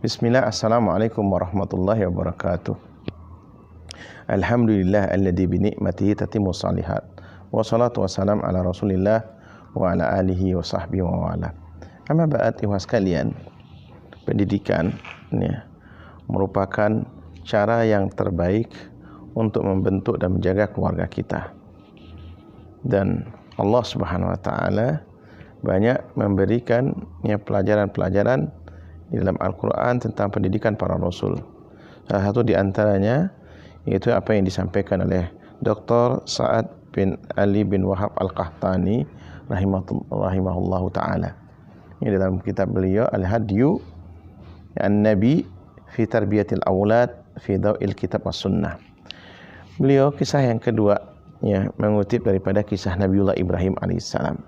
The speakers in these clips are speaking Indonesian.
Bismillah, assalamualaikum warahmatullahi wabarakatuh. Alhamdulillah alladzi bi ni'matihi tatimmu shalihat. Wassalatu wassalam ala Rasulillah wa ala alihi wa sahbihi wa wala. Amma ba'd, ikhwas sekalian, pendidikan ya, merupakan cara yang terbaik untuk membentuk dan menjaga keluarga kita. Dan Allah Subhanahu wa taala banyak memberikan pelajaran-pelajaran di dalam Al-Quran tentang pendidikan para Rasul. Salah satu di antaranya yaitu apa yang disampaikan oleh Dr. Sa'ad bin Ali bin Wahab Al-Qahtani rahimahullahu ta'ala. Ini dalam kitab beliau Al-Hadyu An-Nabi fi Tarbiyatil Awlad fi Daw'il Kitab Was-Sunnah. Beliau kisah yang kedua ya, mengutip daripada kisah Nabiullah Ibrahim alaihissalam,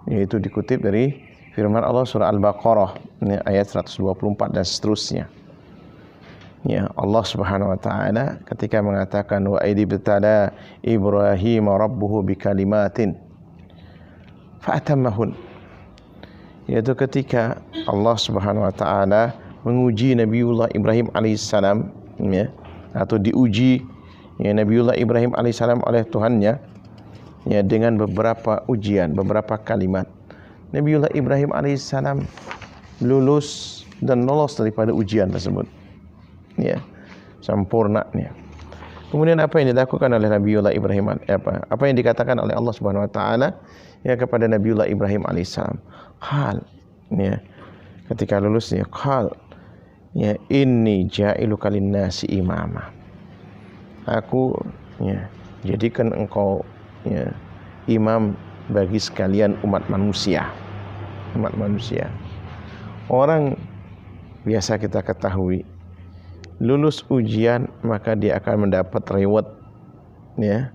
yaitu dikutip dari firman Allah surah Al-Baqarah ayat 124 dan seterusnya. Ya, Allah Subhanahu wa taala ketika mengatakan wa idibtala Ibrahim rabbuhu bikalimatin fa'atammahun, yaitu ketika Allah Subhanahu wa taala menguji Nabiullah Ibrahim alaihissalam ya, atau diuji ya, Nabiullah Ibrahim alaihissalam oleh Tuhannya ya, dengan beberapa ujian, beberapa kalimat. Nabiullah Ibrahim alaihissalam lulus dan lolos daripada ujian tersebut ya, sempurnanya. Kemudian apa yang dilakukan oleh Nabiullah Ibrahim, apa yang dikatakan oleh Allah Subhanahu wa taala ya kepada Nabiullah Ibrahim alaihissalam, qal ya, ketika lulus ya, qal ya inni ja'iluka linnasi imama, aku ya jadikan engkau ya imam bagi sekalian umat manusia. Orang biasa kita ketahui lulus ujian maka dia akan mendapat reward ya,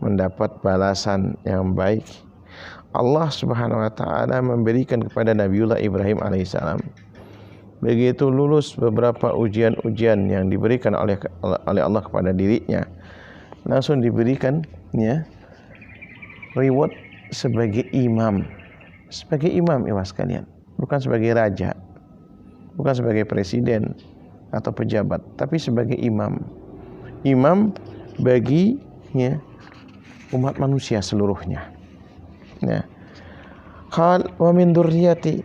mendapat balasan yang baik. Allah Subhanahu wa taala memberikan kepada Nabiullah Ibrahim alaihissalam begitu lulus beberapa ujian-ujian yang diberikan oleh Allah kepada dirinya, langsung diberikan ya reward sebagai imam ikhwas sekalian, bukan sebagai raja, bukan sebagai presiden atau pejabat, tapi sebagai imam bagi ya, umat manusia seluruhnya ya. Qal wa min dzurriyyati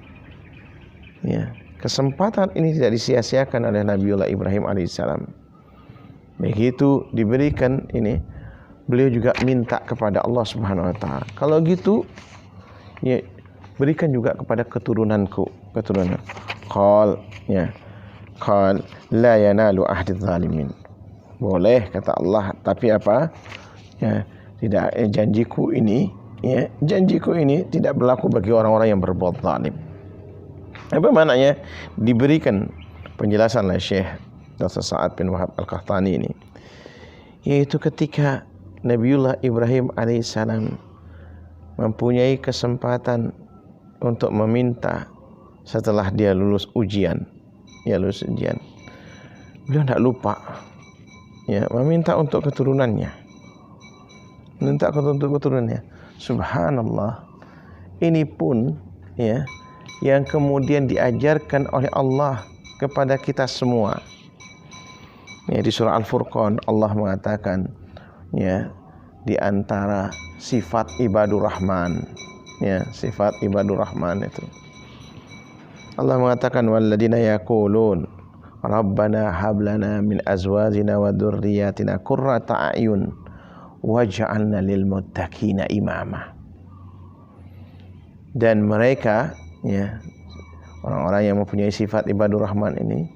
ya, kesempatan ini tidak disia-siakan oleh Nabiullah Ibrahim alaihissalam. Begitu diberikan ini, beliau juga minta kepada Allah Subhanahu wa taala, kalau gitu ya berikan juga kepada keturunan. Qal ya, qal la yanalu ahdi zalimin. Boleh kata Allah, tapi apa? Ya, tidak janjiku ini tidak berlaku bagi orang-orang yang berbuat zalim. Apa maknanya? Diberikan penjelasan oleh Syekh Dr. Sa'ad bin Wahab Al-Qahtani ini, yaitu ketika Nabiullah Ibrahim alaihissalam mempunyai kesempatan untuk meminta setelah dia lulus ujian, beliau tidak lupa ya, meminta untuk keturunannya, Subhanallah, ini pun ya yang kemudian diajarkan oleh Allah kepada kita semua ya. Di surah Al-Furqan Allah mengatakan ya, di antara sifat ibadur rahman ya, sifat ibadur rahman itu Allah mengatakan walladzina yaqulun rabbana hab lana min azwajina wa dzurriyyatina qurrata a'yun waj'alna lil muttaqina imama. Dan mereka ya, orang-orang yang mempunyai sifat ibadur rahman ini,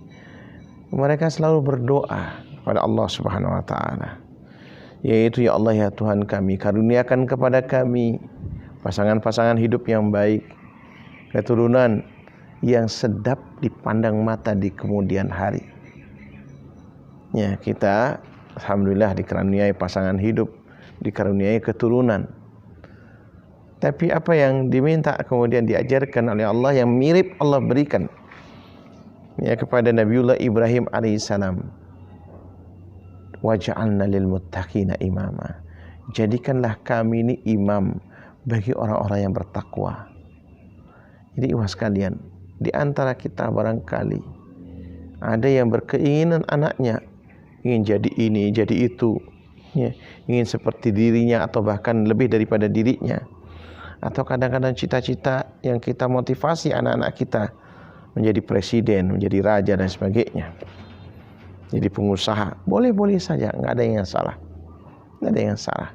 mereka selalu berdoa kepada Allah Subhanahu wa taala, yaitu ya Allah ya Tuhan kami, karuniakan kepada kami pasangan-pasangan hidup yang baik, keturunan yang sedap dipandang mata di kemudian hari. Ya, kita alhamdulillah dikaruniai pasangan hidup, dikaruniai keturunan. Tapi apa yang diminta kemudian diajarkan oleh Allah yang mirip Allah berikan ya kepada Nabiullah Ibrahim alaihissalam, waj'alna lil muttaqina imama, jadikanlah kami ini imam bagi orang-orang yang bertakwa. Jadi ikhwas sekalian, di antara kita barangkali Ada yang berkeinginan anaknya ingin jadi ini, jadi itu, ya, ingin seperti dirinya atau bahkan lebih daripada dirinya. Atau kadang-kadang cita-cita yang kita motivasi anak-anak kita menjadi presiden, menjadi raja dan sebagainya, jadi pengusaha, boleh-boleh saja, nggak ada yang salah, nggak ada yang salah.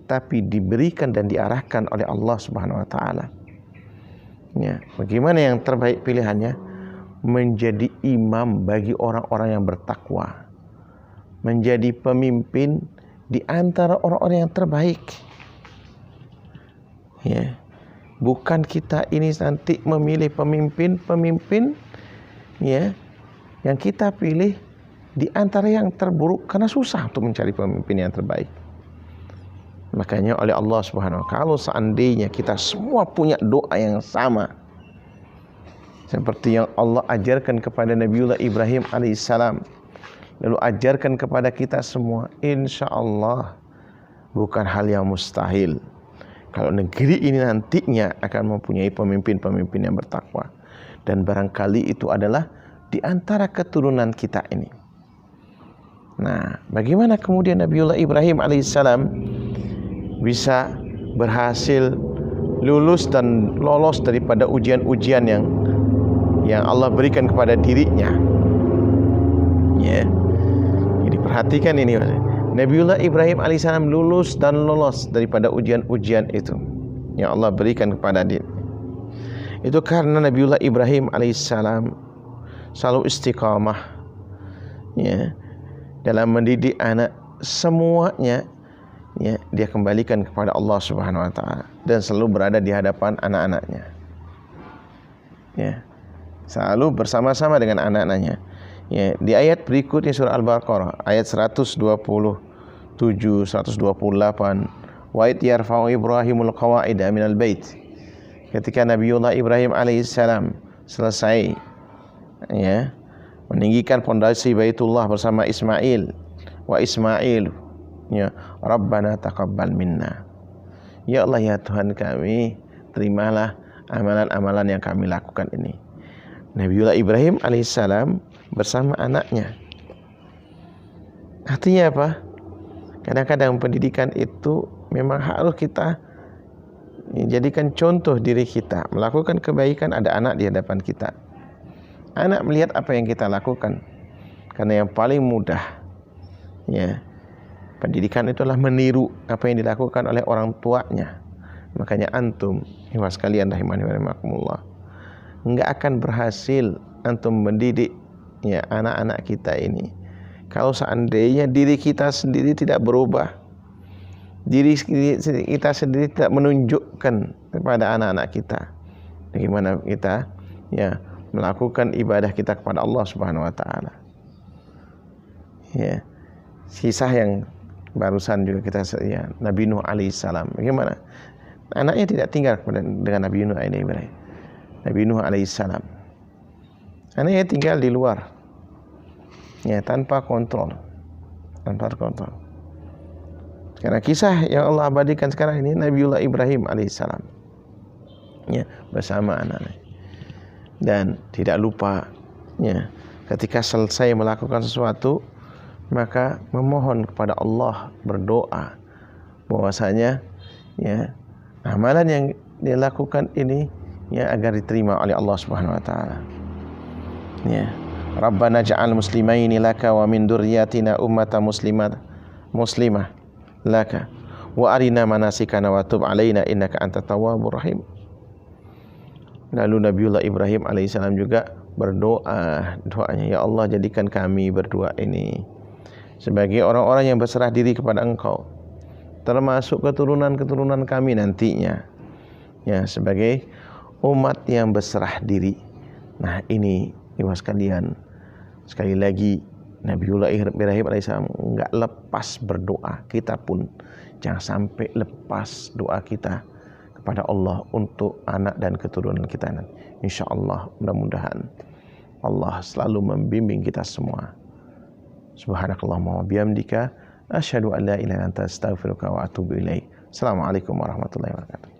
Tapi diberikan dan diarahkan oleh Allah Subhanahu Wa Taala. Ya, bagaimana yang terbaik pilihannya? Menjadi imam bagi orang-orang yang bertakwa, menjadi pemimpin di antara orang-orang yang terbaik. Ya, bukan kita ini nanti memilih pemimpin, ya, yang kita pilih di antara yang terburuk, karena susah untuk mencari pemimpin yang terbaik. Makanya oleh Allah Subhanahu wa taala, kalau seandainya kita semua punya doa yang sama seperti yang Allah ajarkan kepada Nabiullah Ibrahim alaihissalam, lalu ajarkan kepada kita semua, insya Allah bukan hal yang mustahil kalau negeri ini nantinya akan mempunyai pemimpin-pemimpin yang bertakwa. Dan barangkali itu adalah di antara keturunan kita ini. Nah, bagaimana kemudian Nabiullah Ibrahim alaihissalam bisa berhasil lulus dan lolos daripada ujian-ujian yang Allah berikan kepada dirinya? Ya, jadi perhatikan ini, Nabiullah Ibrahim alaihissalam lulus dan lolos daripada ujian-ujian itu yang Allah berikan kepada dia. Itu karena Nabiullah Ibrahim alaihissalam selalu istiqamah, ya, dalam mendidik anak. Semuanya, ya, dia kembalikan kepada Allah Subhanahu Wa Taala dan selalu berada di hadapan anak-anaknya. Ya, selalu bersama-sama dengan anak-anaknya. Ya, di ayat berikutnya surah Al-Baqarah ayat 127, 128, wa id yarfa'u Ibrahimul qawa'ida minal bait. Ketika Nabiullah Ibrahim alaihissalam selesai, ya, meninggikan pondasi Baitullah bersama Ismail, wa Ismail, ya, Rabbana taqabbal minna. Ya Allah, ya Tuhan kami, terimalah amalan-amalan yang kami lakukan ini. Nabiullah Ibrahim alaihissalam bersama anaknya. Artinya apa? Kadang-kadang pendidikan itu memang harus kita jadikan contoh diri kita. Melakukan kebaikan, ada anak di hadapan kita. Anak melihat apa yang kita lakukan. Karena yang paling mudah, ya, pendidikan itulah meniru apa yang dilakukan oleh orang tuanya. Makanya antum, ikhwas sekalian rahimani wa rahimakumullah, enggak akan berhasil antum mendidik, ya, anak-anak kita ini kalau seandainya diri kita sendiri tidak berubah, diri kita sendiri tidak menunjukkan kepada anak-anak kita bagaimana kita, ya, melakukan ibadah kita kepada Allah Subhanahu Wa Taala. Ya, kisah yang barusan juga kita, ya, Nabi Nuh alaihissalam, bagaimana anaknya tidak tinggal dengan Nabi Nuh alaihissalam. Nabi Nuh alaihissalam, anaknya tinggal di luar, ya, tanpa kontrol. Karena kisah yang Allah abadikan sekarang ini Nabiullah Ibrahim alaihissalam, ya, bersama anaknya, dan tidak lupa, ya, ketika selesai melakukan sesuatu maka memohon kepada Allah, berdoa bahwasanya, ya, amalan yang dilakukan ini, ya, agar diterima oleh Allah Subhanahu Wa Taala. Ya, Rabbana ja'al muslimaini laka wa min dzurriyyatina ummatan muslimah laka wa arina manasikana wa tub alaina innaka antat tawwabur rahim. Lalu Nabiullah Ibrahim alaihissalam juga berdoa, doanya, ya Allah, jadikan kami berdua ini sebagai orang-orang yang berserah diri kepada Engkau, termasuk keturunan-keturunan kami nantinya, ya, sebagai umat yang berserah diri. Nah, ini, ibu sekalian, sekali lagi Nabiullah Ibrahim alaihissalam enggak lepas berdoa. Kita pun jangan sampai lepas doa kita kepada Allah untuk anak dan keturunan kita. Insyaallah, mudah-mudahan Allah selalu membimbing kita semua. Subhanakallahumma wa bihamdika asyhadu an la ilaha illa anta astaghfiruka wa atubu ilaik. Assalamualaikum warahmatullahi wabarakatuh.